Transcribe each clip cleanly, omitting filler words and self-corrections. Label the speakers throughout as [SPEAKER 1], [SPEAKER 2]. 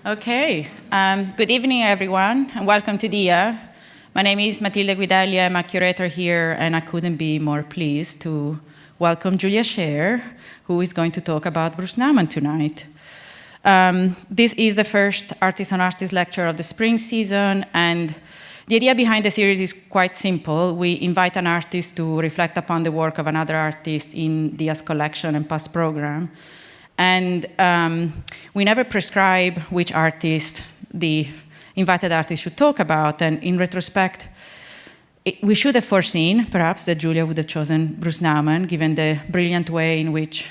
[SPEAKER 1] Okay, good evening everyone and welcome to DIA. My name is Matilde Guidaglia, I'm a curator here and I couldn't be more pleased to welcome Julia Scher, who is going to talk about Bruce Nauman tonight. This is the first Artist on Artist lecture of the spring season, and the idea behind the series is quite simple. We invite an artist to reflect upon the work of another artist in DIA's collection and past program. And we never prescribe which artist the invited artist should talk about. And in retrospect, we should have foreseen, perhaps, that Julia would have chosen Bruce Nauman, given the brilliant way in which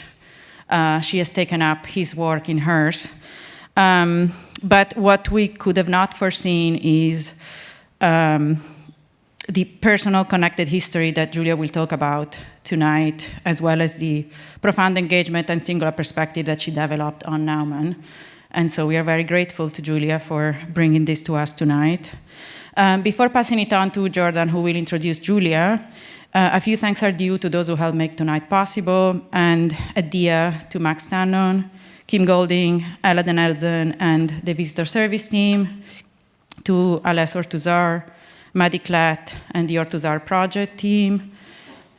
[SPEAKER 1] she has taken up his work in hers. But what we could have not foreseen is the personal connected history that Julia will talk about tonight, as well as the profound engagement and singular perspective that she developed on Nauman. And so we are very grateful to Julia for bringing this to us tonight. Before passing it on to Jordan, who will introduce Julia, a few thanks are due to those who helped make tonight possible, and at DIA to Max Tannon, Kim Golding, Ella Denelzen, and the visitor service team, to Alès Ortuzar, Maddie Klatt, and the Ortuzar Project team,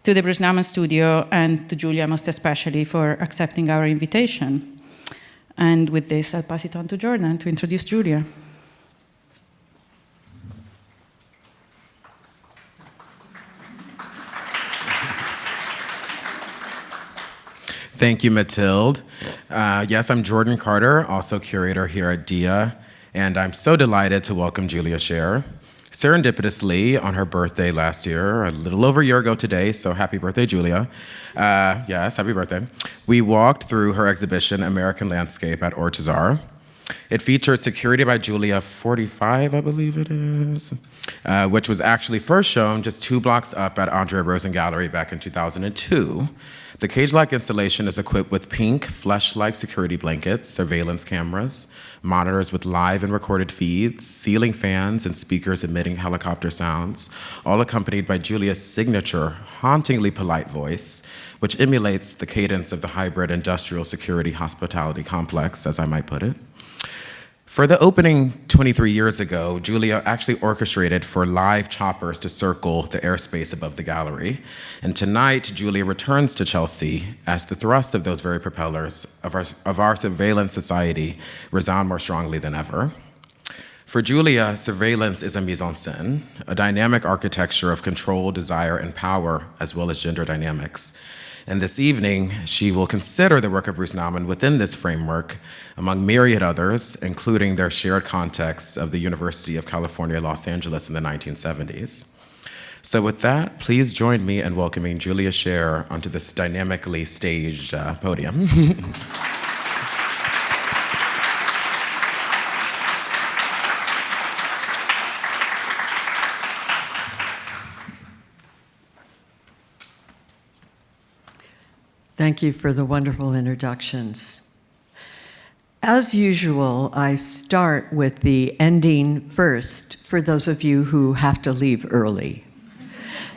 [SPEAKER 1] to the Bruce Nauman studio, and to Julia most especially for accepting our invitation. And with this, I'll pass it on to Jordan to introduce Julia.
[SPEAKER 2] Thank you, Mathilde. Yes, I'm Jordan Carter, also curator here at DIA, and I'm so delighted to welcome Julia Scher. Serendipitously, on her birthday last year, a little over a year ago today, so happy birthday, Julia. Yes, happy birthday. We walked through her exhibition, American Landscape, at Ortuzar. It featured Security by Julia 45, I believe it is, which was actually first shown just 2 blocks up at Andre Rosen Gallery back in 2002. The cage-like installation is equipped with pink, flesh-like security blankets, surveillance cameras, monitors with live and recorded feeds, ceiling fans, and speakers emitting helicopter sounds, all accompanied by Julia's signature, hauntingly polite voice, which emulates the cadence of the hybrid industrial security hospitality complex, as I might put it. For the opening 23 years ago, Julia actually orchestrated for live choppers to circle the airspace above the gallery. And tonight, Julia returns to Chelsea as the thrust of those very propellers of our surveillance society resound more strongly than ever. For Julia, surveillance is a mise-en-scène, a dynamic architecture of control, desire, and power, as well as gender dynamics. And this evening, she will consider the work of Bruce Nauman within this framework, among myriad others, including their shared context of the University of California, Los Angeles in the 1970s. So with that, please join me in welcoming Julia Scher onto this dynamically staged podium.
[SPEAKER 3] Thank you for the wonderful introductions. As usual, I start with the ending first for those of you who have to leave early.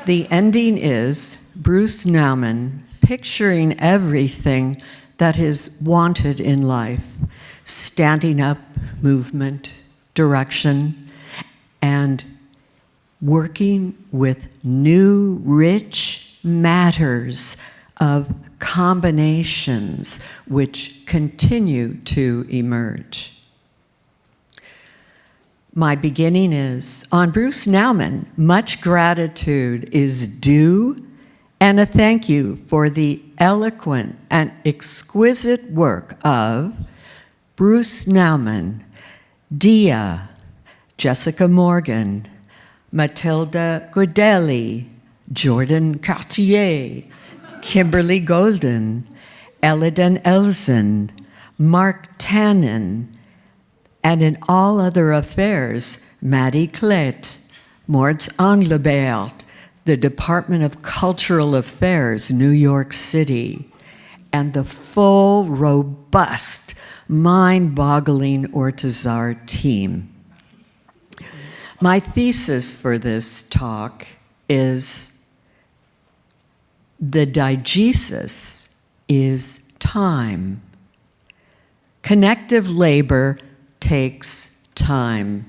[SPEAKER 3] The ending is Bruce Nauman picturing everything that is wanted in life: standing up, movement, direction, and working with new, rich matters of combinations which continue to emerge. My beginning is, on Bruce Nauman, much gratitude is due, and a thank you for the eloquent and exquisite work of Bruce Nauman, Dia, Jessica Morgan, Matilde Guidaglia, Jordan Cartier, Kimberly Golden, Ella Elzen, Mark Tannen, and in all other affairs, Maddie Klatt, Moritz Englebert, the Department of Cultural Affairs, New York City, and the full, robust, mind-boggling Ortuzar team. My thesis for this talk is the diegesis is time. Connective labor takes time.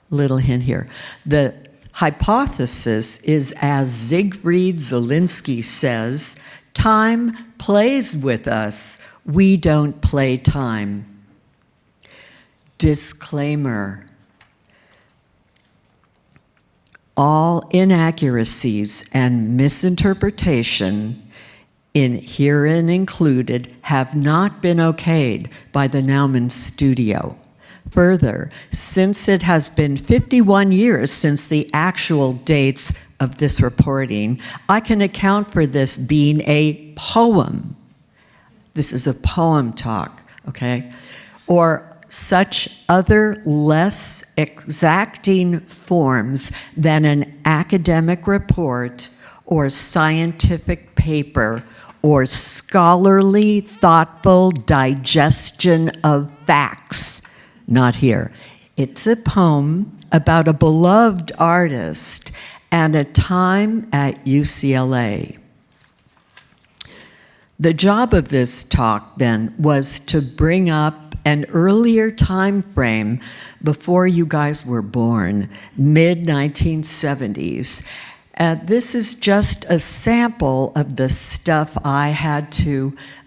[SPEAKER 3] Little hint here. The hypothesis is, as Siegfried Zielinski says, time plays with us. We don't play time. Disclaimer. All inaccuracies and misinterpretation herein included have not been okayed by the Nauman studio. Further, since it has been 51 years since the actual dates of this reporting, I can account for this being a poem. This is a poem talk, okay? Or such other less exacting forms than an academic report or scientific paper or scholarly, thoughtful digestion of facts. Not here. It's a poem about a beloved artist and a time at UCLA. The job of this talk, then, was to bring up an earlier time frame before you guys were born, mid-1970s. This is just a sample of the stuff I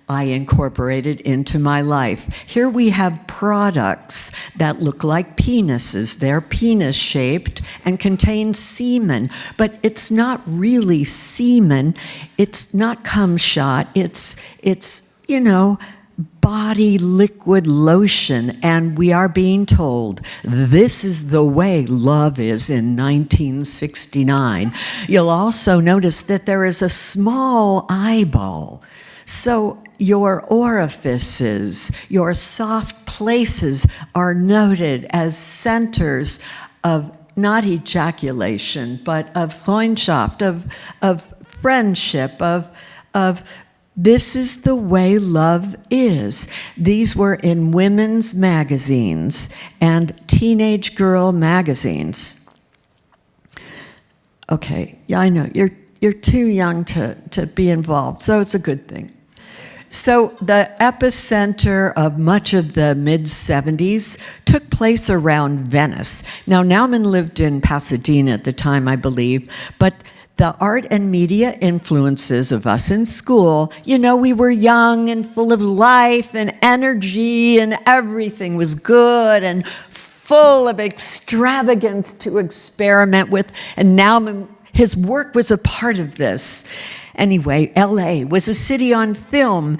[SPEAKER 3] incorporated into my life. Here we have products that look like penises. They're penis-shaped and contain semen, but it's not really semen. It's not cum shot. It's body liquid lotion, and we are being told this is the way love is in 1969. You'll also notice that there is a small eyeball. So your orifices, your soft places are noted as centers of not ejaculation, but of Freundschaft, of friendship, of this is the way love is. These were in women's magazines and teenage girl magazines. Okay, yeah, I know, you're too young to be involved, so it's a good thing. So the epicenter of much of the mid-70s took place around Venice. Now, Nauman lived in Pasadena at the time, I believe, but the art and media influences of us in school, we were young and full of life and energy, and everything was good and full of extravagance to experiment with, and Nauman, his work was a part of this. Anyway, LA was a city on film.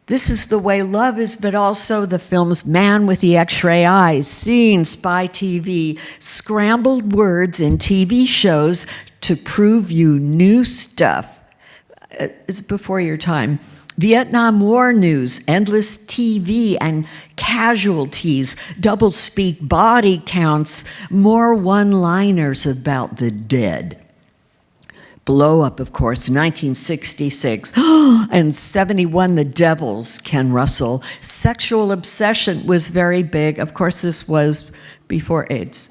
[SPEAKER 3] This is the way love is, but also the films Man with the X-ray Eyes, Scene, Spy TV, scrambled words in TV shows to prove you new stuff. It's before your time. Vietnam War news, endless TV and casualties, double-speak body counts, more one-liners about the dead. Blow up, of course, 1966, and 71, The Devils, Ken Russell. Sexual obsession was very big. Of course, this was before AIDS.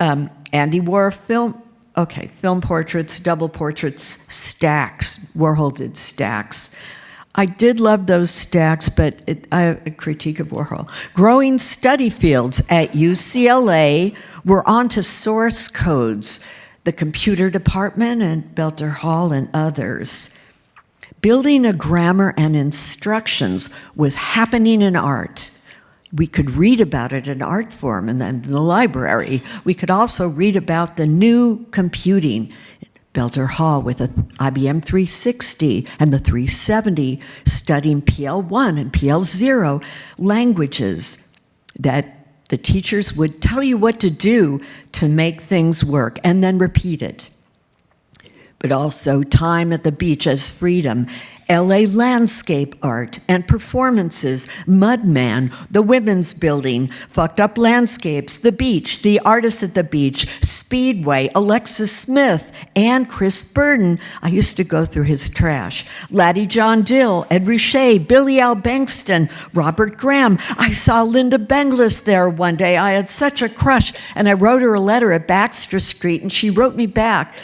[SPEAKER 3] Andy Warhol film portraits, double portraits, stacks. Warhol did stacks. I did love those stacks, but I have a critique of Warhol. Growing study fields at UCLA were onto source codes. The computer department and Belter Hall and others. Building a grammar and instructions was happening in art. We could read about it in art form and then in the library. We could also read about the new computing. Belter Hall with an IBM 360 and the 370, studying PL1 and PL0 languages that the teachers would tell you what to do to make things work and then repeat it. But also time at the beach as freedom, LA landscape art and performances, Mudman, the women's building, fucked up landscapes, the beach, the artists at the beach, Speedway, Alexis Smith, and Chris Burden. I used to go through his trash. Laddie John Dill, Ed Ruscha, Billy Al Bankston, Robert Graham. I saw Linda Benglis there one day. I had such a crush, and I wrote her a letter at Baxter Street, and she wrote me back.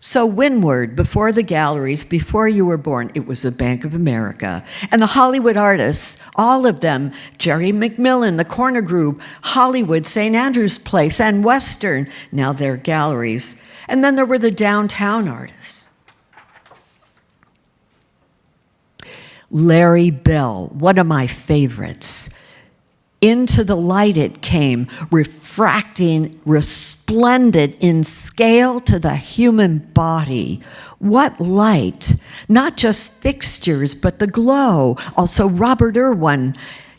[SPEAKER 3] So windward, before the galleries, before you were born, it was the Bank of America. And the Hollywood artists, all of them, Jerry McMillan, the Corner Group, Hollywood, St. Andrew's Place, and Western, now they're galleries. And then there were the downtown artists. Larry Bell, one of my favorites. Into the light it came, refracting, resplendent in scale to the human body. What light! Not just fixtures, but the glow. Also Robert Irwin.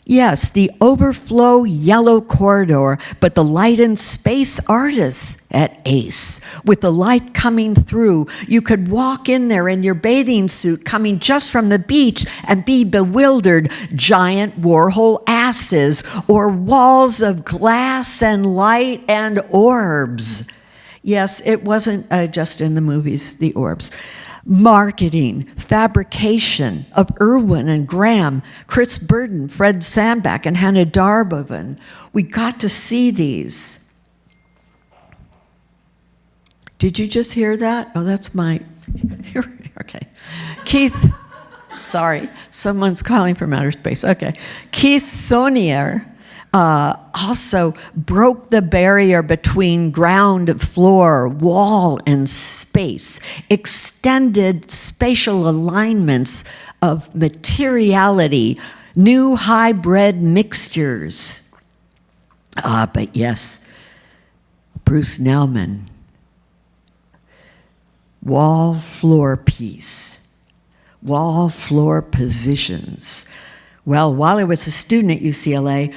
[SPEAKER 3] Yes, the overflow yellow corridor, but the light and space artists at Ace. With the light coming through, you could walk in there in your bathing suit coming just from the beach and be bewildered. Giant Warhol asses or walls of glass and light and orbs. Yes, it wasn't just in the movies, the orbs. Marketing, fabrication of Irwin and Graham, Chris Burden, Fred Sandback, and Hannah Darboven. We got to see these. Did you just hear that? Oh, that's my, okay. Keith, sorry, someone's calling from outer space. Okay. Keith Saunier also broke the barrier between ground, floor, wall, and space, extended spatial alignments of materiality, new hybrid mixtures. But yes, Bruce Nauman, wall floor piece, wall floor positions. Well, while I was a student at UCLA,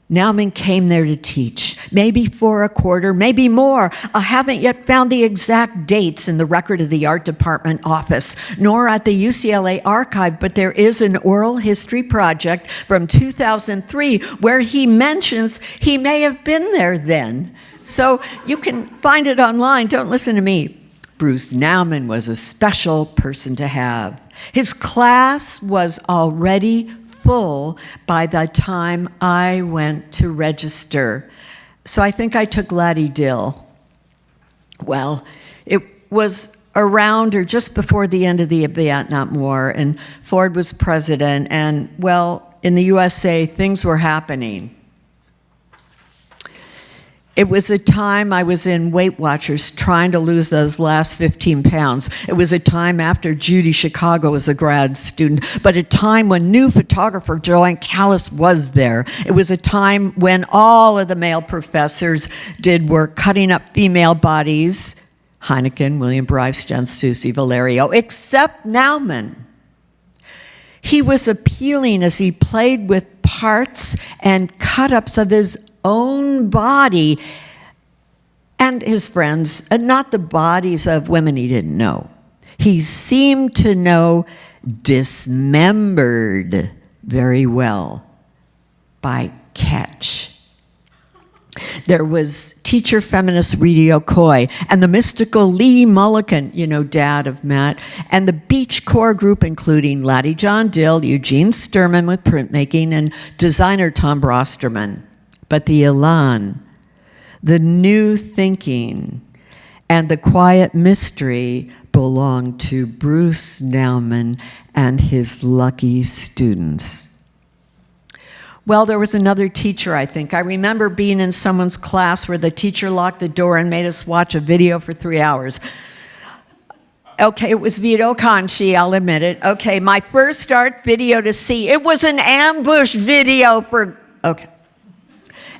[SPEAKER 3] Nauman came there to teach, maybe for a quarter, maybe more. I haven't yet found the exact dates in the record of the art department office, nor at the UCLA archive, but there is an oral history project from 2003 where he mentions he may have been there then. So you can find it online. Don't listen to me. Bruce Nauman was a special person to have. His class was already full by the time I went to register. So I think I took Laddie Dill. Well, it was around or just before the end of the Vietnam War, and Ford was president, and well, in the USA, things were happening. It was a time I was in Weight Watchers trying to lose those last 15 pounds. It was a time after Judy Chicago was a grad student, but a time when new photographer Joanne Callis was there. It was a time when all of the male professors did work cutting up female bodies, Heineken, William Bryce, Jen Susi, Valerio, except Nauman. He was appealing as he played with parts and cut-ups of his own body and his friends, and not the bodies of women he didn't know. He seemed to know dismembered very well by catch. There was teacher feminist Rita Okoye and the mystical Lee Mulligan, you know, dad of Matt, and the Beach Core group, including Laddie John Dill, Eugene Sturman with printmaking, and designer Tom Brosterman. But the elan, the new thinking, and the quiet mystery belonged to Bruce Nauman and his lucky students. Well, there was another teacher, I think. I remember being in someone's class where the teacher locked the door and made us watch a video for 3 hours. Okay, it was Vito Conchi, I'll admit it. Okay, my first art video to see. It was an ambush video for, okay.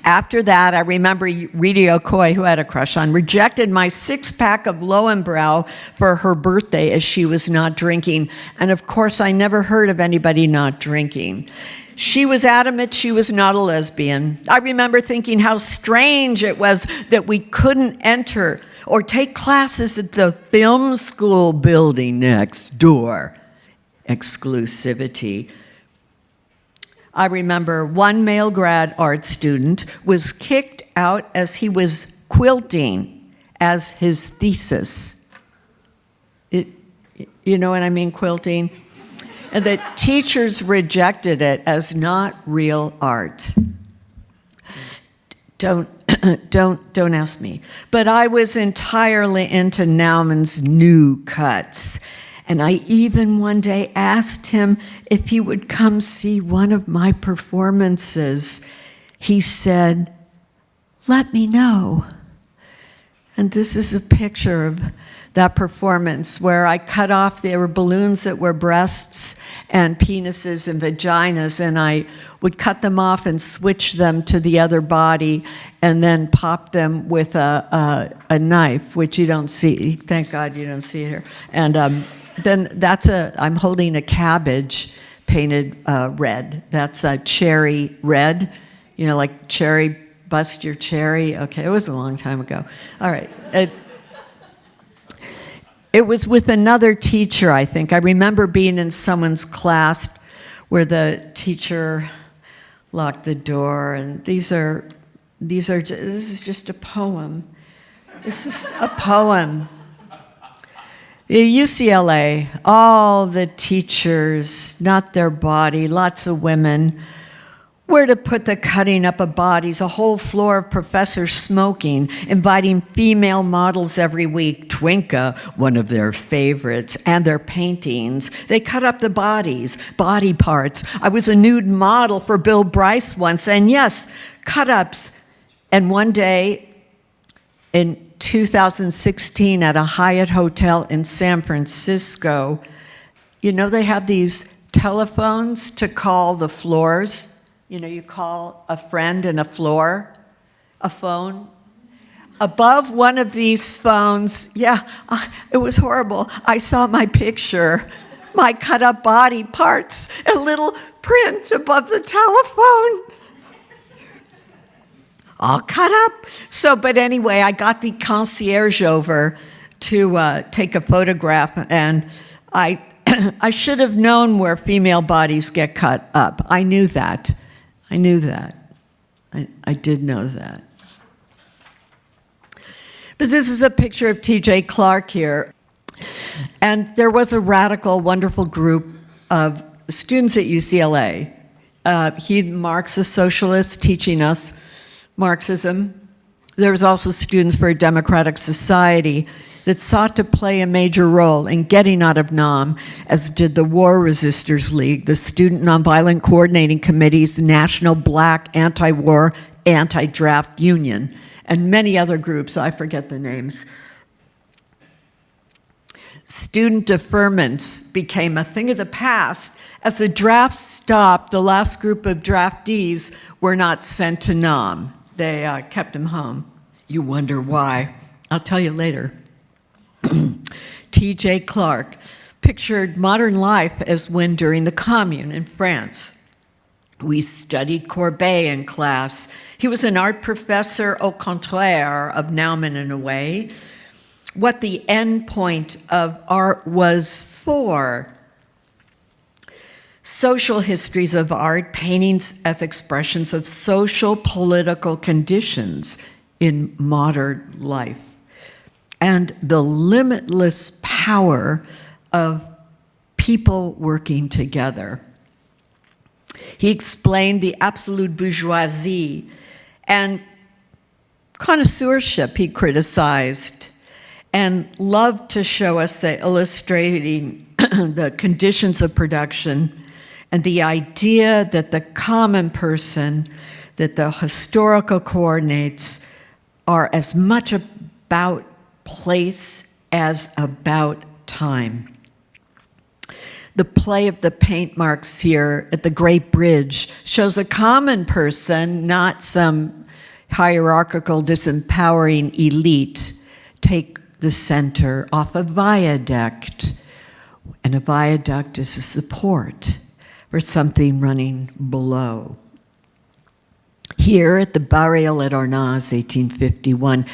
[SPEAKER 3] After that, I remember Rita Okoye, who had a crush on, rejected my 6-pack of Lowenbrow for her birthday as she was not drinking. And of course, I never heard of anybody not drinking. She was adamant she was not a lesbian. I remember thinking how strange it was that we couldn't enter or take classes at the film school building next door. Exclusivity. I remember one male grad art student was kicked out as he was quilting as his thesis. You know what I mean, quilting? And the teachers rejected it as not real art. Don't don't ask me. But I was entirely into Nauman's new cuts. And I even one day asked him if he would come see one of my performances. He said, "Let me know." And this is a picture of that performance where I cut off, there were balloons that were breasts and penises and vaginas, and I would cut them off and switch them to the other body and then pop them with a knife, which you don't see. Thank God you don't see it here. And then I'm holding a cabbage painted red. That's a cherry red, you know, like cherry, bust your cherry. Okay, it was a long time ago. All right. It was with another teacher, I think. I remember being in someone's class where the teacher locked the door, and this is just a poem. This is a poem. UCLA, all the teachers, not their body, lots of women. Where to put the cutting up of bodies, a whole floor of professors smoking, inviting female models every week, Twinka, one of their favorites, and their paintings. They cut up the bodies, body parts. I was a nude model for Bill Bryce once, and yes, cut-ups. And one day, in 2016 at a Hyatt hotel in San Francisco, you know, they have these telephones to call the floors. You know, you call a friend and a phone. Above one of these phones, it was horrible. I saw my picture, my cut up body parts, a little print above the telephone. All cut up. But anyway, I got the concierge over to take a photograph, and I should have known where female bodies get cut up. I knew that. I did know that. But this is a picture of T.J. Clark here. And there was a radical, wonderful group of students at UCLA. He, Marx, a socialist, teaching us Marxism. There was also Students for a Democratic Society that sought to play a major role in getting out of NAM, as did the War Resisters League, the Student Nonviolent Coordinating Committee's National Black Anti-War, Anti-Draft Union, and many other groups, I forget the names. Student deferments became a thing of the past. As the draft stopped, the last group of draftees were not sent to NAM. They kept them home. You wonder why. I'll tell you later. T.J. Clark pictured modern life as when during the Commune in France. We studied Courbet in class. He was an art professor au contraire of Nauman in a way. What the end point of art was for. Social histories of art, paintings as expressions of social, political conditions in modern life, and the limitless power of people working together. He explained the absolute bourgeoisie and connoisseurship he criticized, and loved to show us that illustrating the conditions of production and the idea that the common person, that the historical coordinates are as much about place as about time. The play of the paint marks here at the Great Bridge shows a common person, not some hierarchical, disempowering elite, take the center off a viaduct. And a viaduct is a support for something running below. Here at the burial at Arnaz, 1851,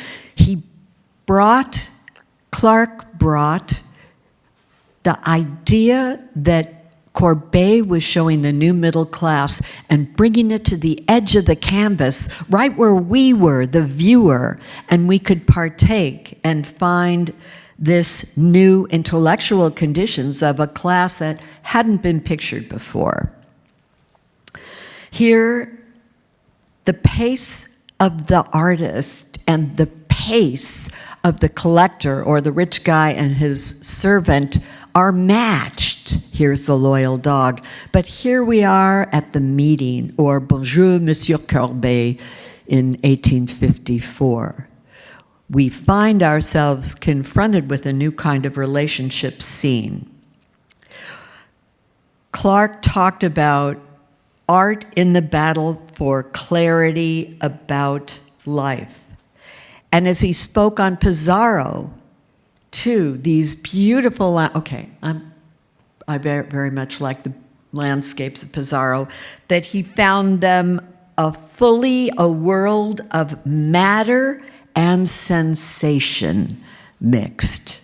[SPEAKER 3] Clark brought the idea that Courbet was showing the new middle class and bringing it to the edge of the canvas, right where we were, the viewer, and we could partake and find this new intellectual conditions of a class that hadn't been pictured before. Here, the pace of the artist and the pace of the collector or the rich guy and his servant are matched. Here's the loyal dog. But here we are at the meeting, or Bonjour, Monsieur Courbet, in 1854. We find ourselves confronted with a new kind of relationship scene. Clark talked about art in the battle for clarity about life. And as he spoke on Pizarro, too, these beautiful, I very much like the landscapes of Pizarro, that he found them a world of matter and sensation mixed.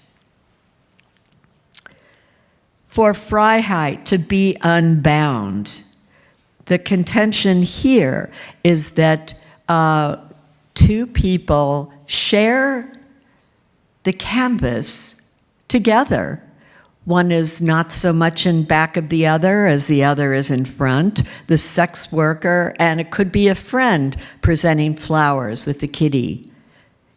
[SPEAKER 3] For Freiheit to be unbound, the contention here is that two people share the canvas together. One is not so much in back of the other as the other is in front, the sex worker, and it could be a friend presenting flowers with the kitty.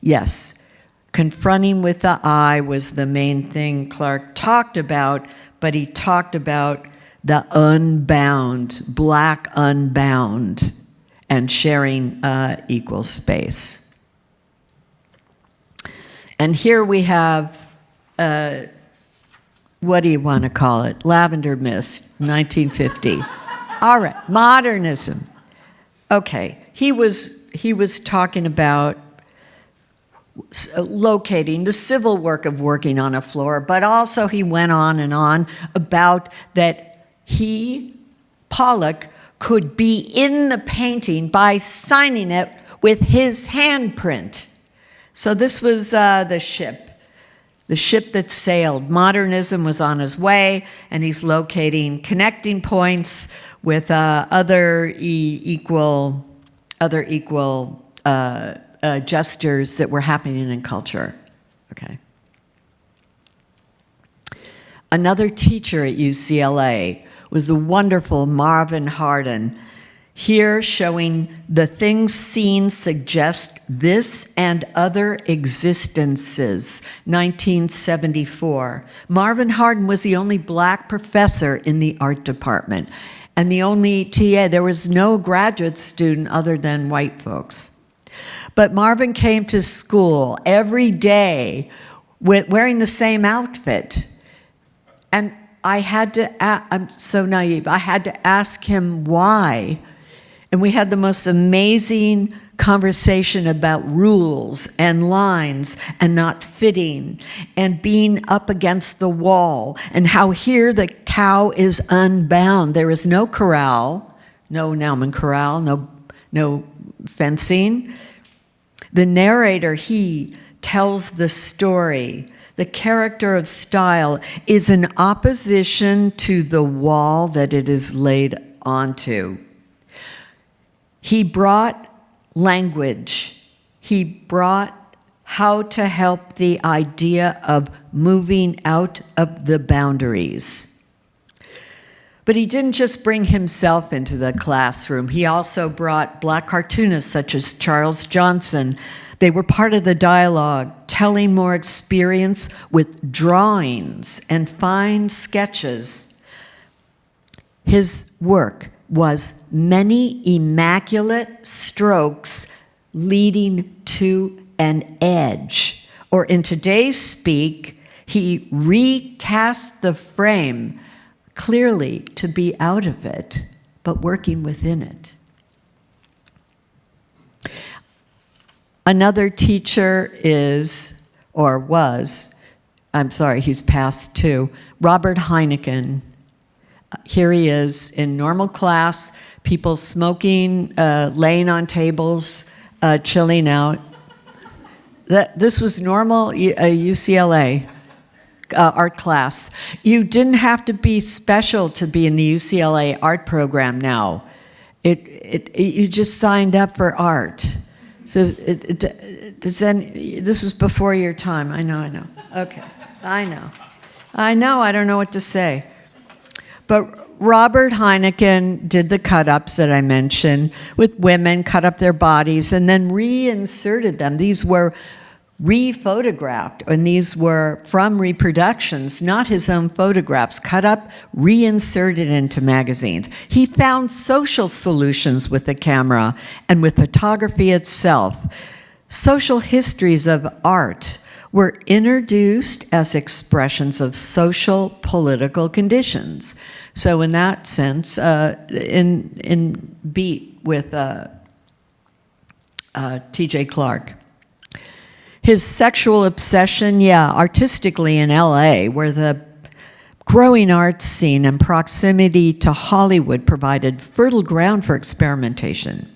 [SPEAKER 3] Yes, confronting with the eye was the main thing Clark talked about, but he talked about the unbound, black unbound, and sharing equal space. And here we have, what do you want to call it? Lavender Mist, 1950. All right, modernism. Okay, he was talking about locating the civil work of working on a floor, but also he went on and on about that Pollock, could be in the painting by signing it with his handprint. So this was the ship that sailed. Modernism was on his way, and he's locating connecting points with other equal gestures that were happening in culture. Okay. Another teacher at UCLA was the wonderful Marvin Hardin, here showing the things seen suggest this and other existences, 1974. Marvin Hardin was the only black professor in the art department and the only TA. There was no graduate student other than white folks. But Marvin came to school every day wearing the same outfit. And I'm so naive, I had to ask him why. And we had the most amazing conversation about rules and lines and not fitting and being up against the wall and how here the cow is unbound. There is no corral, no Nauman corral, no fencing. The narrator, he tells the story. The character of style is in opposition to the wall that it is laid onto. He brought language. He brought how to help the idea of moving out of the boundaries. But he didn't just bring himself into the classroom. He also brought black cartoonists such as Charles Johnson. They were part of the dialogue, telling more experience with drawings and fine sketches. His work was many immaculate strokes leading to an edge. Or in today's speak, he recast the frame clearly to be out of it, but working within it. Another teacher is, or was, I'm sorry, he's passed too, Robert Heineken. Here he is in normal class, people smoking, laying on tables, chilling out. This was normal UCLA art class. You didn't have to be special to be in the UCLA art program now. You just signed up for art. So this was before your time. I know. Okay, I know. I don't know what to say. But Robert Heineken did the cut-ups that I mentioned with women, cut up their bodies, and then reinserted them. These were re-photographed, and these were from reproductions, not his own photographs, cut up, reinserted into magazines. He found social solutions with the camera and with photography itself. Social histories of art were introduced as expressions of social political conditions. So in that sense, in beat with T.J. Clark. His sexual obsession, artistically in LA, where the growing arts scene and proximity to Hollywood provided fertile ground for experimentation.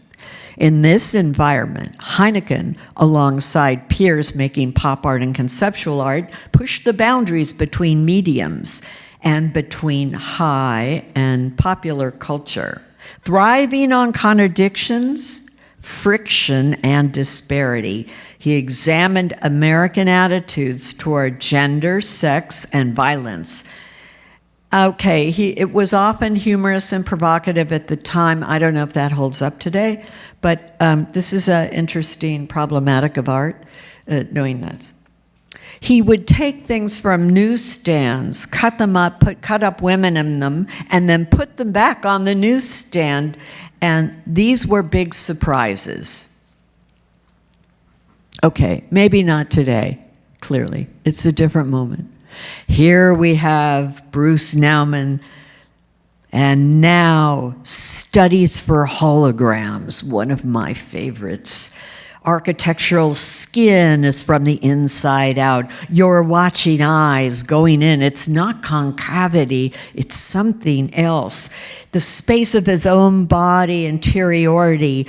[SPEAKER 3] In this environment, Heineken, alongside peers making pop art and conceptual art, pushed the boundaries between mediums and between high and popular culture, thriving on contradictions, friction, and disparity. He examined American attitudes toward gender, sex, and violence. Okay, it was often humorous and provocative at the time. I don't know if that holds up today, but this is an interesting problematic of art, knowing that. He would take things from newsstands, cut them up, cut up women in them, and then put them back on the newsstand, and these were big surprises. Okay, maybe not today, clearly. It's a different moment. Here we have Bruce Nauman, and now Studies for Holograms, one of my favorites. Architectural skin is from the inside out. Your watching eyes going in. It's not concavity, it's something else. The space of his own body, interiority,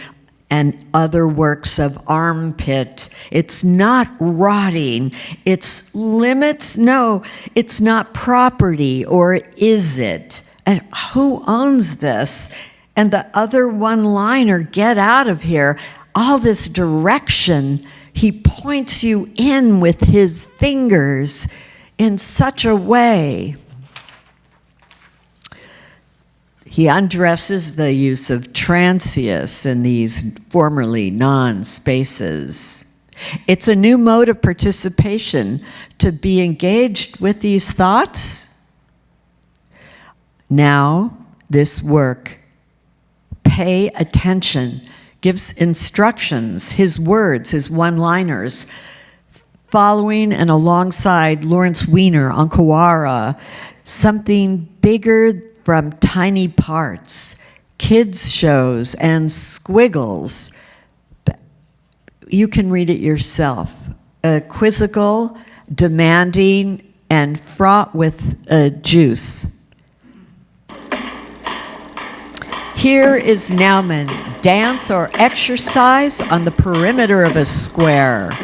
[SPEAKER 3] and other works of armpit. It's not rotting. It's limits. No, it's not property, or is it? And who owns this? And the other one-liner, get out of here. All this direction, he points you in with his fingers in such a way. He undresses the use of transius in these formerly non-spaces. It's a new mode of participation to be engaged with these thoughts. Now, this work, pay attention, gives instructions, his words, his one-liners, following and alongside Lawrence Weiner on Kawara, something bigger from tiny parts, kids' shows, and squiggles. You can read it yourself. Quizzical, demanding, and fraught with juice. Here is Nauman, dance or exercise on the perimeter of a square.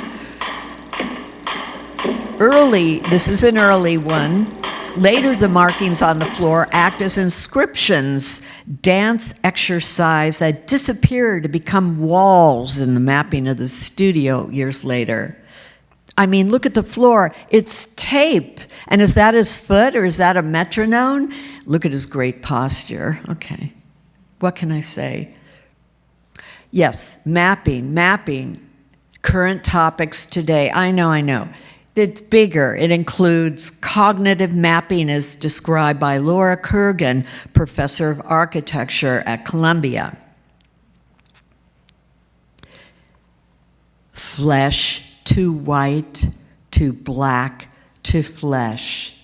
[SPEAKER 3] This is an early one. Later, the markings on the floor act as inscriptions, dance exercise that disappear to become walls in the mapping of the studio years later. I mean, look at the floor. It's tape. And is that his foot or is that a metronome? Look at his great posture. Okay. What can I say? Yes, mapping. Current topics today. I know. It's bigger. It includes cognitive mapping as described by Laura Kurgan, professor of architecture at Columbia. Flesh to white to black to flesh.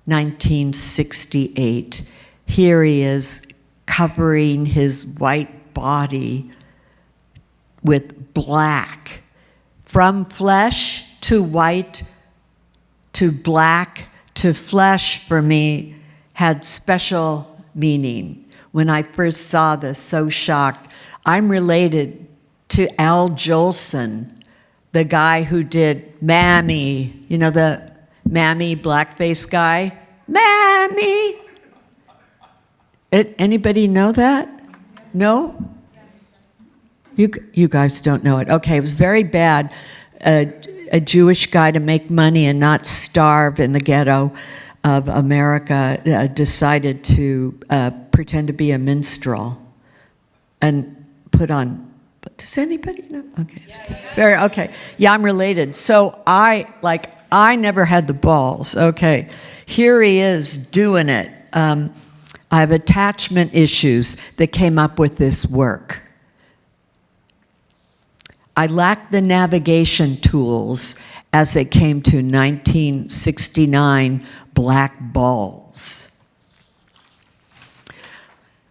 [SPEAKER 3] 1968. Here he is covering his white body with black. From flesh to white, to black, to flesh for me had special meaning. When I first saw this, so shocked. I'm related to Al Jolson, the guy who did Mammy, you know, the Mammy blackface guy? Mammy! Anybody know that? No? You guys don't know it. Okay, it was very bad. a Jewish guy to make money and not starve in the ghetto of America, decided to pretend to be a minstrel and put on. Does anybody know? Okay, very okay. Yeah, I'm related. So I never had the balls. Okay, here he is doing it. I have attachment issues that came up with this work. I lacked the navigation tools as it came to 1969 black balls.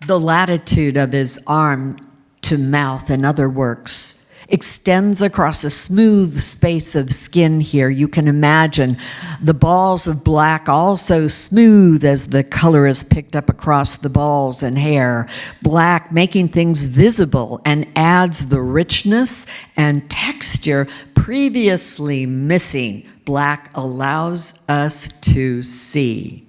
[SPEAKER 3] The latitude of his arm to mouth and other works extends across a smooth space of skin here. You can imagine the balls of black also smooth as the color is picked up across the balls and hair. Black making things visible and adds the richness and texture previously missing. Black allows us to see.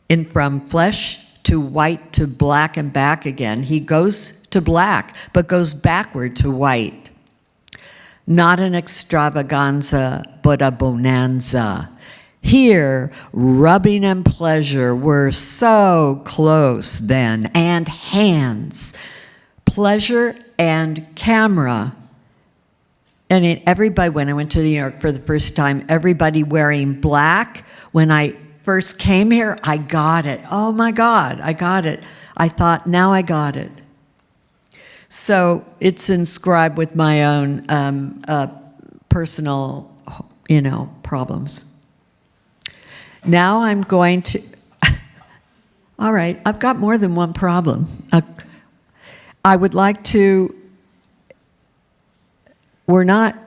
[SPEAKER 3] And from flesh to white to black and back again, he goes to black, but goes backward to white. Not an extravaganza, but a bonanza. Here, rubbing and pleasure were so close then, and hands. Pleasure and camera. And everybody, when I went to New York for the first time, everybody wearing black. When I first came here, I got it. Oh my God, I got it. I thought, now I got it. So it's inscribed with my own personal, problems. Now I'm going to, all right, I've got more than one problem. I would like to, we're not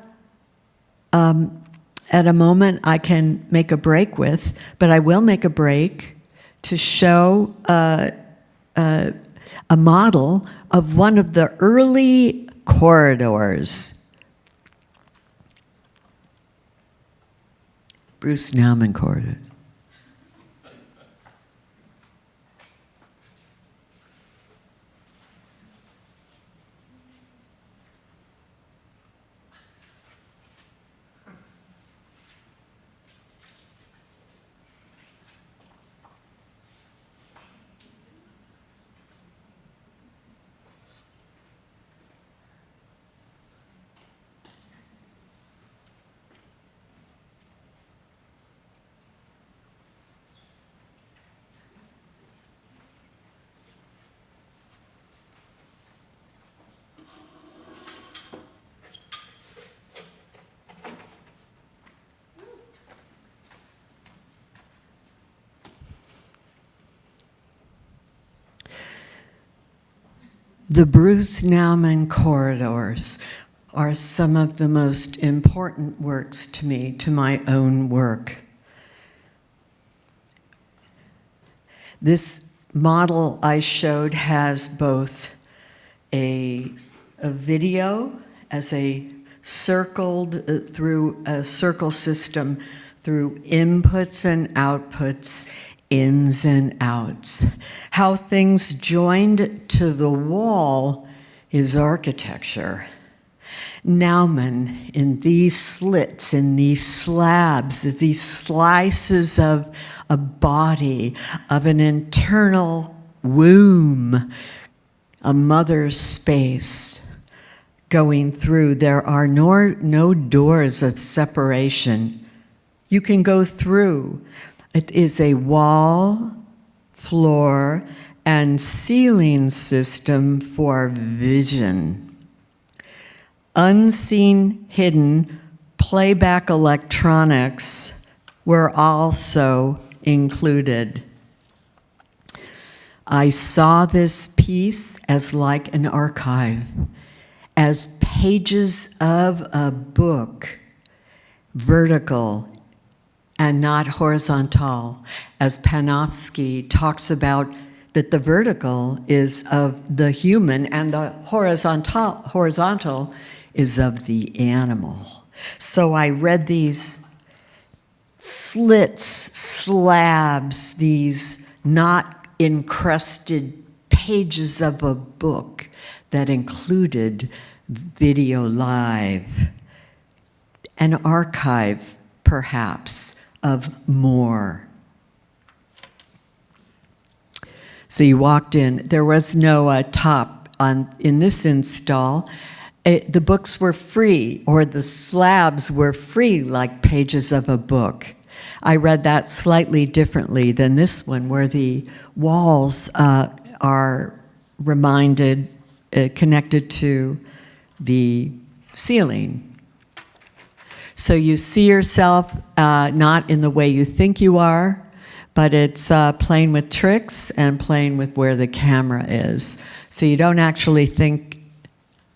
[SPEAKER 3] at a moment I can make a break with, but I will make a break to show a model of one of the early corridors. Bruce Nauman corridors. The Bruce Nauman corridors are some of the most important works to me, to my own work. This model I showed has both a video as a circled through a circle system through inputs and outputs, ins and outs. How things joined to the wall is architecture. Nauman, in these slits, in these slabs, these slices of a body, of an internal womb, a mother's space going through. There are no doors of separation. You can go through. It is a wall, floor, and ceiling system for vision. Unseen, hidden playback electronics were also included. I saw this piece as like an archive, as pages of a book, vertical and not horizontal, as Panofsky talks about that the vertical is of the human and the horizontal is of the animal. So I read these slits, slabs, these not encrusted pages of a book that included video live. an archive, perhaps, of more. So you walked in, there was no top in this install. The books were free, or the slabs were free, like pages of a book. I read that slightly differently than this one, where the walls are connected to the ceiling. So you see yourself not in the way you think you are, but it's playing with tricks and playing with where the camera is. So you don't actually think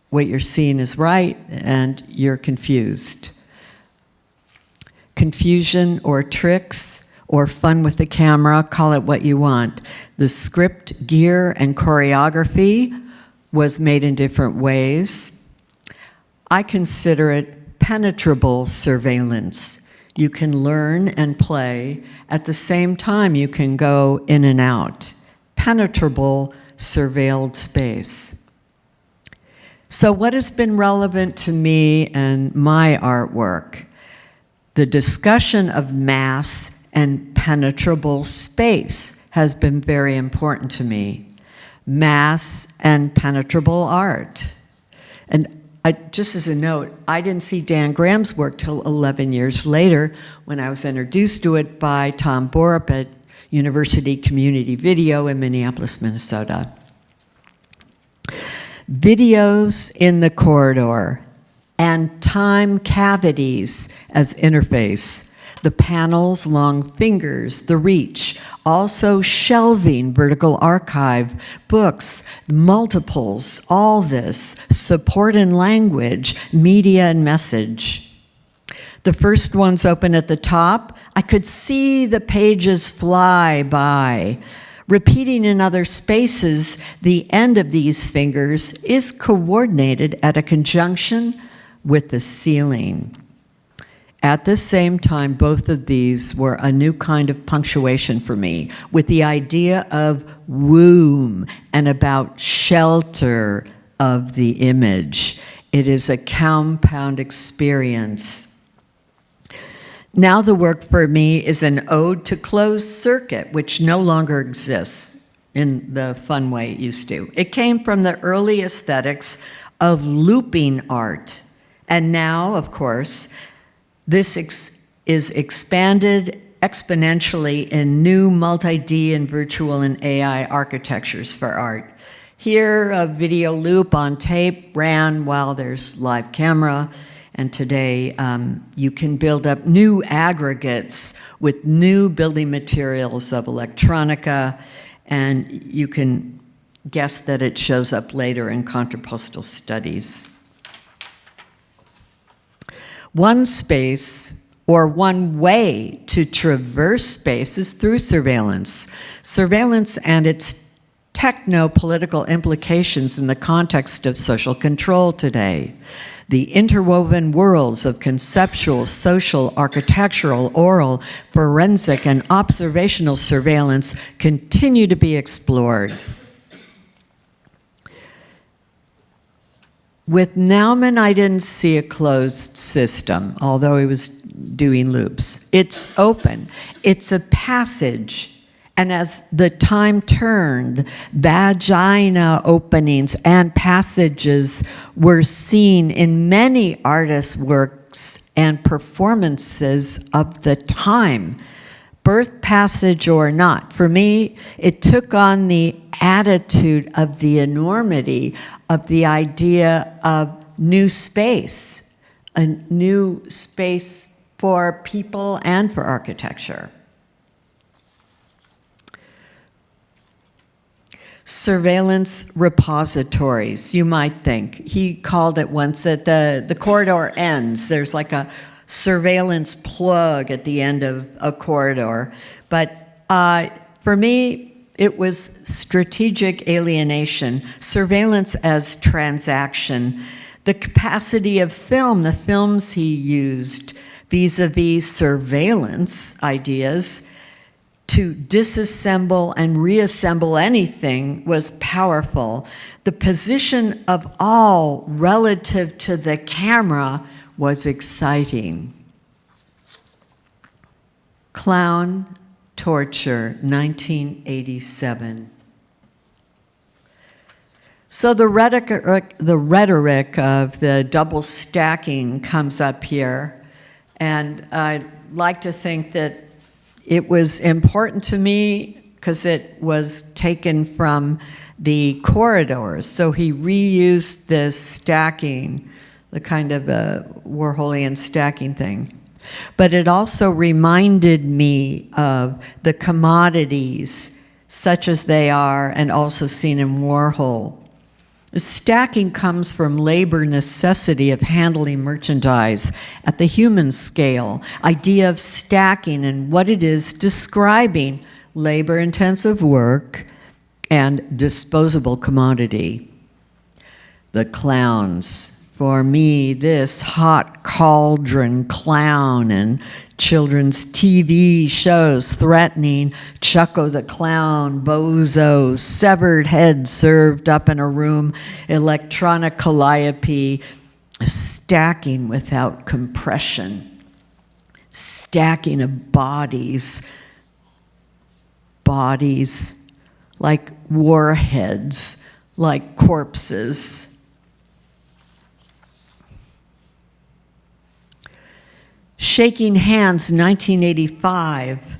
[SPEAKER 3] what you're seeing is right, and you're confused. Confusion or tricks or fun with the camera, call it what you want. The script, gear, and choreography was made in different ways. I consider it penetrable surveillance. You can learn and play. At the same time, you can go in and out. Penetrable surveilled space. So what has been relevant to me and my artwork? The discussion of mass and penetrable space has been very important to me. Mass and penetrable art. And just as a note, I didn't see Dan Graham's work till 11 years later when I was introduced to it by Tom Borup at University Community Video in Minneapolis, Minnesota. Videos in the corridor and time cavities as interface. The panels, long fingers, the reach, also shelving, vertical archive, books, multiples, all this, support and language, media and message. The first one's open at the top. I could see the pages fly by. Repeating in other spaces, the end of these fingers is coordinated at a conjunction with the ceiling. At the same time, both of these were a new kind of punctuation for me, with the idea of womb and about shelter of the image. It is a compound experience. Now the work for me is an ode to closed circuit, which no longer exists in the fun way it used to. It came from the early aesthetics of looping art. And now, of course, this is expanded exponentially in new multi-D and virtual and AI architectures for art. Here, a video loop on tape ran while there's live camera. And today, you can build up new aggregates with new building materials of electronica, and you can guess that it shows up later in contrapostal studies. One space, or one way to traverse space, is through surveillance. Surveillance and its techno-political implications in the context of social control today. The interwoven worlds of conceptual, social, architectural, oral, forensic, and observational surveillance continue to be explored. With Nauman, I didn't see a closed system, although he was doing loops. It's open. It's a passage. And as the time turned, vagina openings and passages were seen in many artists' works and performances of the time, birth passage or not. For me, it took on the attitude of the enormity of the idea of new space, a new space for people and for architecture. Surveillance repositories, you might think. He called it once at the corridor ends. There's like a surveillance plug at the end of a corridor. But for me, it was strategic alienation, surveillance as transaction, the capacity of film, the films he used vis-a-vis surveillance ideas, to disassemble and reassemble anything was powerful. The position of all relative to the camera was exciting. Clown Torture, 1987. So the rhetoric of the double stacking comes up here, and I like to think that it was important to me because it was taken from the corridors. So he reused this stacking, the kind of a Warholian stacking thing. But it also reminded me of the commodities such as they are and also seen in Warhol. Stacking comes from labor necessity of handling merchandise at the human scale, idea of stacking and what it is describing labor-intensive work and disposable commodity. The clowns. For me, this hot cauldron clown and children's TV shows threatening Chucko the Clown, Bozo, severed head served up in a room, electronic calliope, stacking without compression, stacking of bodies like warheads, like corpses. Shaking Hands, 1985.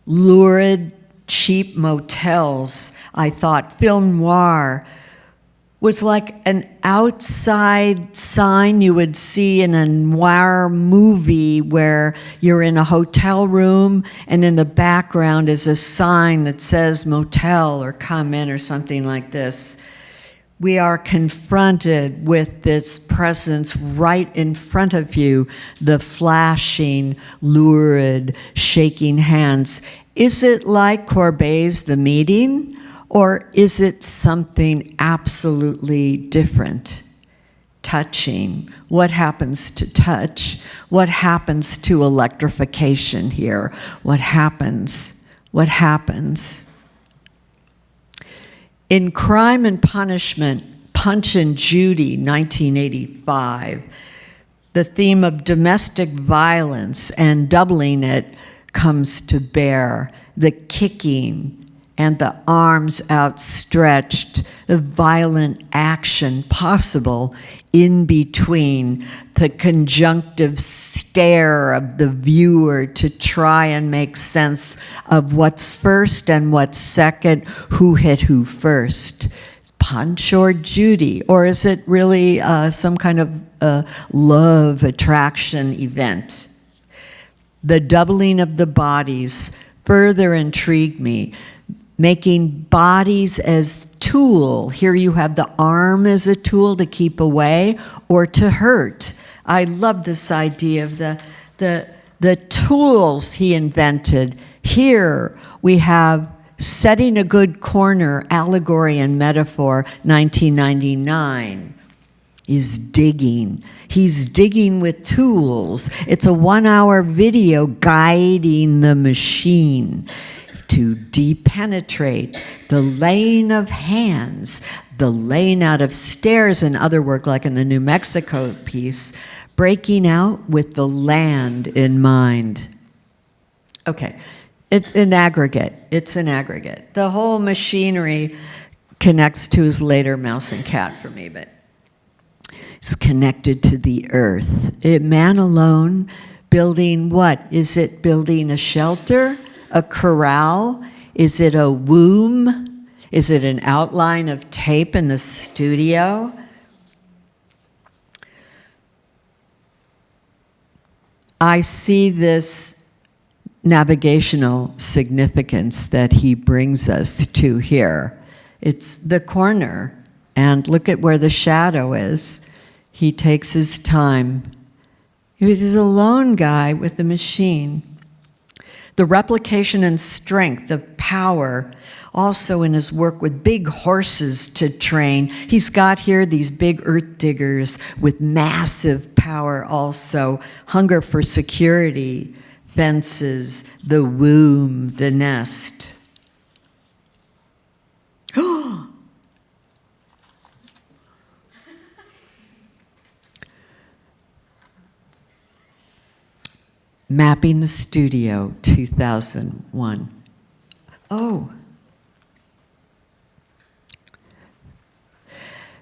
[SPEAKER 3] Lurid, cheap motels, I thought. Film noir was like an outside sign you would see in a noir movie where you're in a hotel room and in the background is a sign that says motel or come in or something like this. We are confronted with this presence right in front of you, the flashing, lurid, shaking hands. Is it like Courbet's The Meeting, or is it something absolutely different? Touching. What happens to touch? What happens to electrification here? What happens? What happens? In Crime and Punishment, Punch and Judy, 1985, the theme of domestic violence and doubling it comes to bear. The kicking and the arms outstretched, the violent action possible in between, the conjunctive stare of the viewer to try and make sense of what's first and what's second, who hit who first. Punch or Judy, or is it really some kind of love attraction event? The doubling of the bodies further intrigued me. Making bodies as tool. Here you have the arm as a tool to keep away or to hurt. I love this idea of the tools he invented. Here we have Setting a Good Corner, Allegory and Metaphor, 1999. Is digging. He's digging with tools. It's a 1-hour video guiding the machine to depenetrate, the laying of hands, the laying out of stairs and other work like in the New Mexico piece, breaking out with the land in mind. Okay, it's an aggregate. It's an aggregate. The whole machinery connects to his later Mouse and Cat for me, but it's connected to the earth. Man alone, building what? Is it building a shelter? A corral? Is it a womb? Is it an outline of tape in the studio? I see this navigational significance that he brings us to here. It's the corner, and look at where the shadow is. He takes his time. He's a lone guy with the machine. The replication and strength of power, also in his work with big horses to train. He's got here these big earth diggers with massive power also, hunger for security, fences, the womb, the nest. Mapping the Studio, 2001. Oh.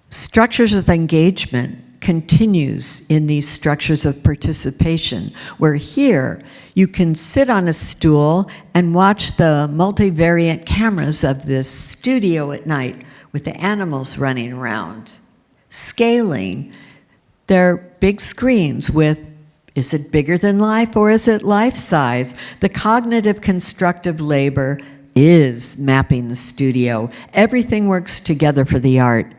[SPEAKER 3] Structures of engagement continues in these structures of participation, where here you can sit on a stool and watch the multivariate cameras of this studio at night with the animals running around. Scaling, they're big screens with, is it bigger than life or is it life size? The cognitive constructive labor is mapping the studio. Everything works together for the art.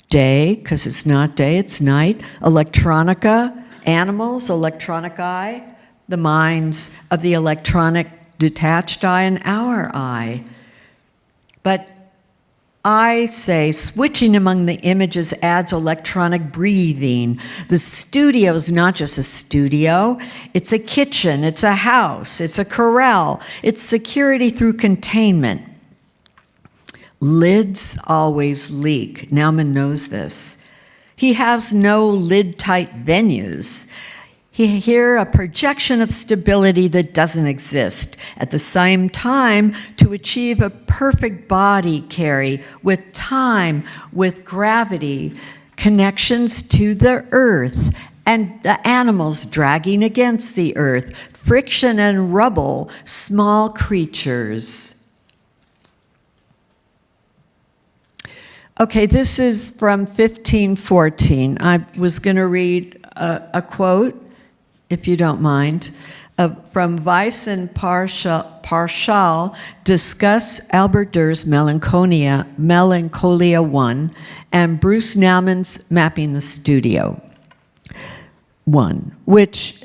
[SPEAKER 3] Day, because it's not day, it's night. Electronica, animals, electronic eye, the minds of the electronic detached eye and our eye. But I say switching among the images adds electronic breathing. The studio is not just a studio, it's a kitchen, it's a house, it's a corral, it's security through containment. Lids always leak. Nauman knows this. He has no lid-tight venues. Here, a projection of stability that doesn't exist. At the same time, to achieve a perfect body carry with time, with gravity, connections to the earth, and the animals dragging against the earth, friction and rubble, small creatures. Okay, this is from 1514. I was going to read a quote, if you don't mind, from Weiss and Parschall discuss Albert Durr's Melancholia 1 and Bruce Nauman's Mapping the Studio 1, which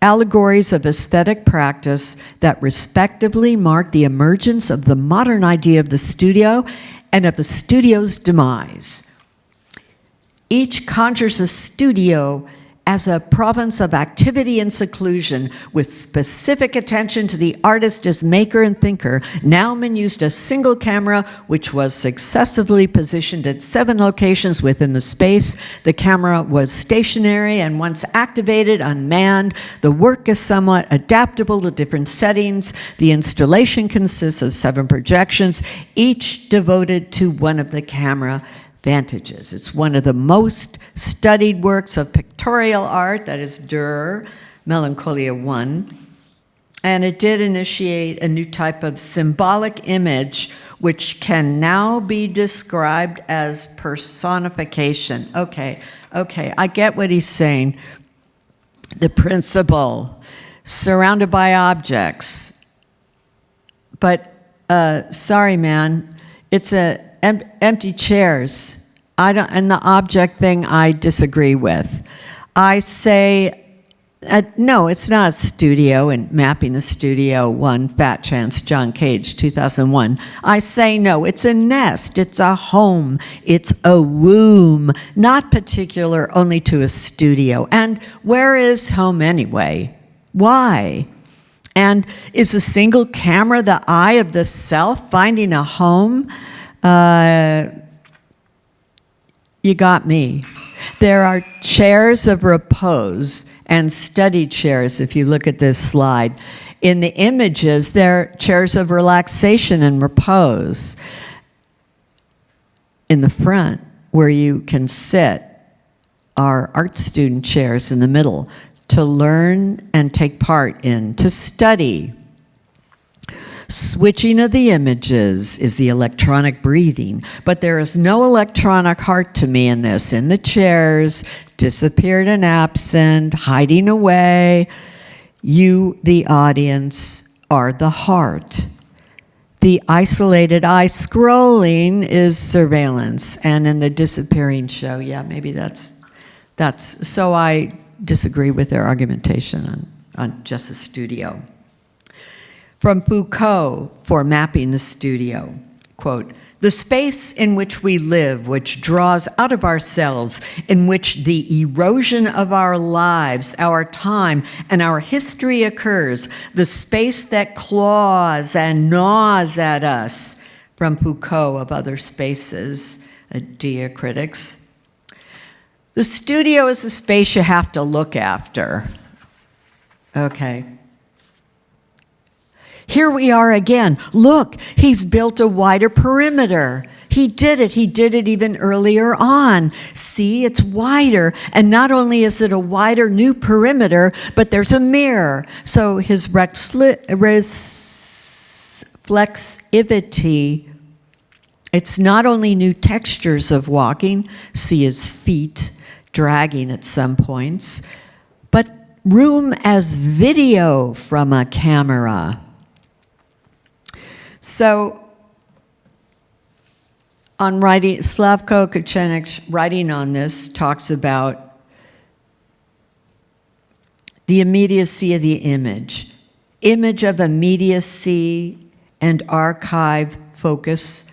[SPEAKER 3] allegories of aesthetic practice that respectively mark the emergence of the modern idea of the studio and of the studio's demise. Each conjures a studio as a province of activity and seclusion with specific attention to the artist as maker and thinker. Nauman used a single camera which was successively positioned at 7 locations within the space. The camera was stationary and once activated, unmanned. The work is somewhat adaptable to different settings. The installation consists of 7 projections, each devoted to one of the camera vantages. It's one of the most studied works of pictorial art, that is Durer, Melancholia 1, and it did initiate a new type of symbolic image which can now be described as personification. Okay, I get what he's saying. The principle, surrounded by objects, but sorry man, it's empty chairs. And the object thing I disagree with. I say, no, it's not a studio, and Mapping the Studio 1, Fat Chance, John Cage, 2001. I say no, it's a nest, it's a home, it's a womb, not particular only to a studio. And where is home anyway? Why? And is a single camera the eye of the self finding a home? You got me. There are chairs of repose and study chairs, if you look at this slide. In the images, there are chairs of relaxation and repose. In the front, where you can sit, are art student chairs in the middle to learn and take part in, to study. Switching of the images is the electronic breathing, but there is no electronic heart to me in this. In the chairs, disappeared and absent, hiding away. You, the audience, are the heart. The isolated eye scrolling is surveillance, and in the disappearing show, yeah, maybe that's so I disagree with their argumentation on just the studio. From Foucault for Mapping the Studio, quote, "The space in which we live, which draws out of ourselves, in which the erosion of our lives, our time, and our history occurs, the space that claws and gnaws at us," from Foucault of Other Spaces, Diacritics. The studio is a space you have to look after. Okay. Here we are again. Look, he's built a wider perimeter. He did it even earlier on. See, it's wider. And not only is it a wider new perimeter, but there's a mirror. So his reflexivity, it's not only new textures of walking, see his feet dragging at some points, but room as video from a camera. So, on writing, Slavko Kochenik's writing on this talks about the immediacy of the image of immediacy and archive focus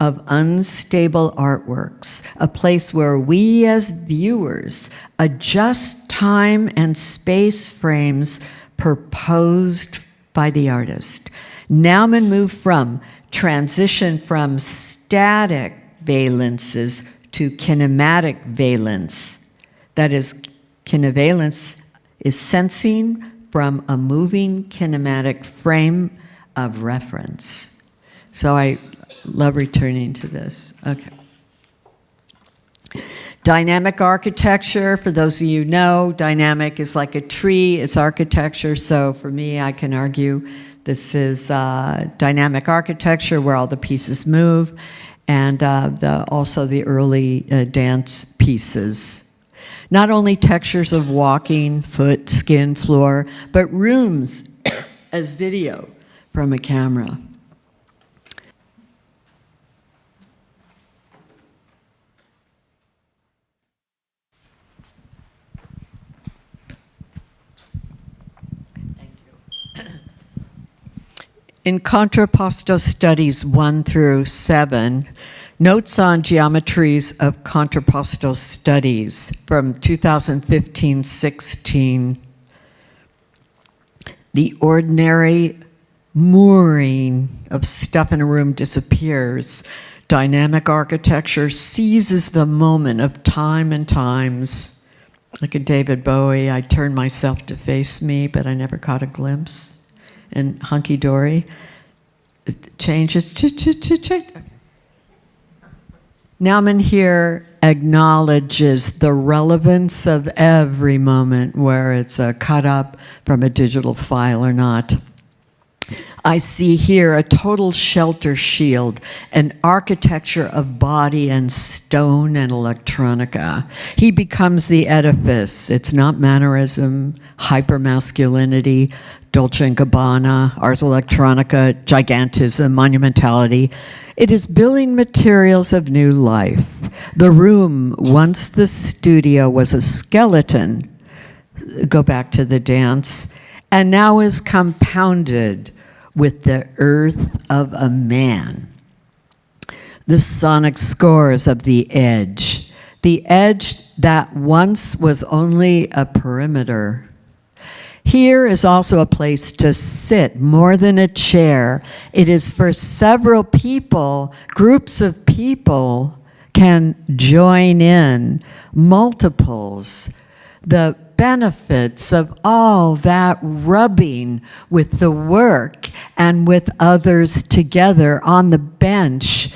[SPEAKER 3] of unstable artworks, a place where we as viewers adjust time and space frames proposed by the artist. Nauman moved from transition from static valences to kinematic valence. That is, kinevalence is sensing from a moving kinematic frame of reference. So I love returning to this. Okay. Dynamic architecture, for those of you who know, dynamic is like a tree, it's architecture. So for me, I can argue this is dynamic architecture where all the pieces move, and also the early dance pieces. Not only textures of walking, foot, skin, floor, but rooms as video from a camera. In Contrapposto Studies 1 through 7, Notes on Geometries of Contrapposto Studies from 2015-16, the ordinary mooring of stuff in a room disappears. Dynamic architecture seizes the moment of time and times. Like in David Bowie, I turned myself to face me, but I never caught a glimpse. And Hunky Dory, it changes, change. Nauman here acknowledges the relevance of every moment, where it's cut up from a digital file or not. I see here a total shelter shield, an architecture of body and stone and electronica. He becomes the edifice. It's not mannerism, hypermasculinity, Dolce & Gabbana, Ars Electronica, gigantism, monumentality. It is building materials of new life. The room, once the studio, was a skeleton, go back to the dance, and now is compounded with the earth of a man. The sonic scores of the edge that once was only a perimeter. Here is also a place to sit, more than a chair. It is for several people, groups of people can join in, multiples. The benefits of all that rubbing with the work and with others together on the bench,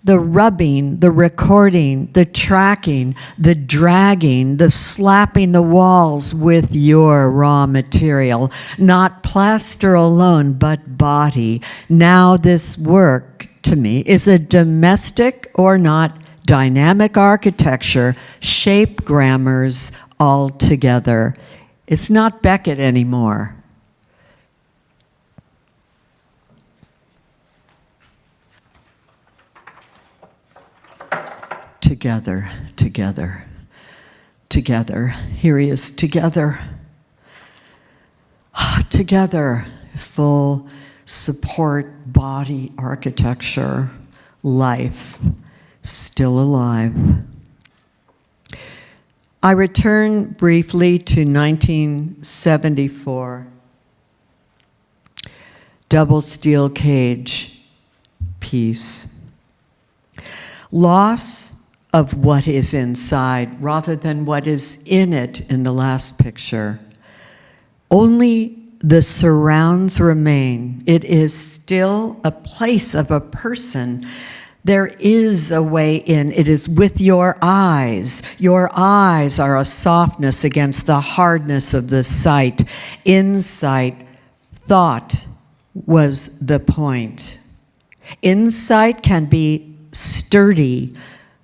[SPEAKER 3] the rubbing, the recording, the tracking, the dragging, the slapping the walls with your raw material, not plaster alone, but body. Now this work, to me, is a domestic or not dynamic architecture, shape grammars all together. It's not Beckett anymore. Together, together, together. Here he is, together. Together, full support body architecture, life, still alive. I return briefly to 1974. Double steel cage piece. Loss of what is inside rather than what is in it in the last picture. Only the surrounds remain. It is still a place of a person. There is a way in. It is with your eyes. Your eyes are a softness against the hardness of the sight. Insight, thought was the point. Insight can be sturdy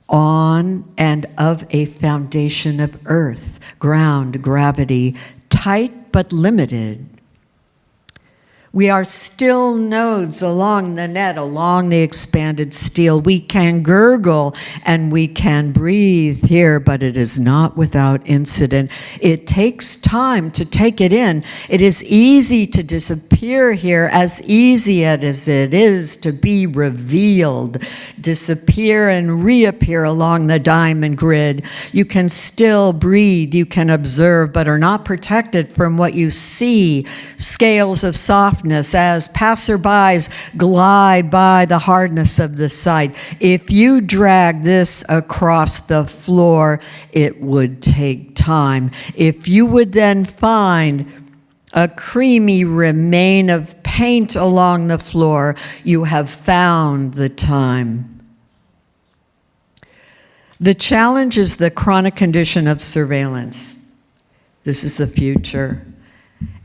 [SPEAKER 3] on and of a foundation of earth, ground, gravity, tight but limited. We are still nodes along the net, along the expanded steel. We can gurgle and we can breathe here, but it is not without incident. It takes time to take it in. It is easy to disappear here, as easy as it is to be revealed. Disappear and reappear along the diamond grid. You can still breathe, you can observe, but are not protected from what you see. Scales of softness as passerbys glide by the hardness of the sight. If you drag this across the floor, it would take time. If you would then find a creamy remain of paint along the floor, you have found the time. The challenge is the chronic condition of surveillance. This is the future.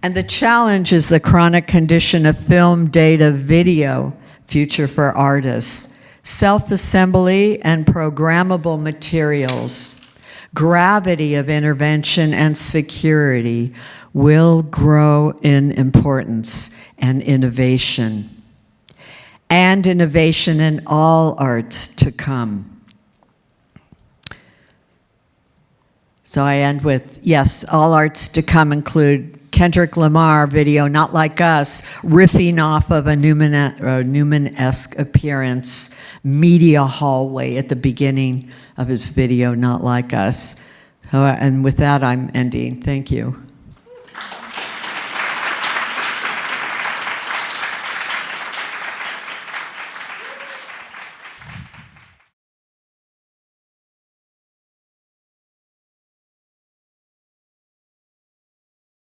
[SPEAKER 3] And the challenge is the chronic condition of film, data, video, future for artists, self-assembly and programmable materials, gravity of intervention and security will grow in importance and innovation in all arts to come. So I end with, yes, all arts to come include Kendrick Lamar video, Not Like Us, riffing off of a Newman-esque appearance, media hallway at the beginning of his video, Not Like Us. And with that, I'm ending. Thank you.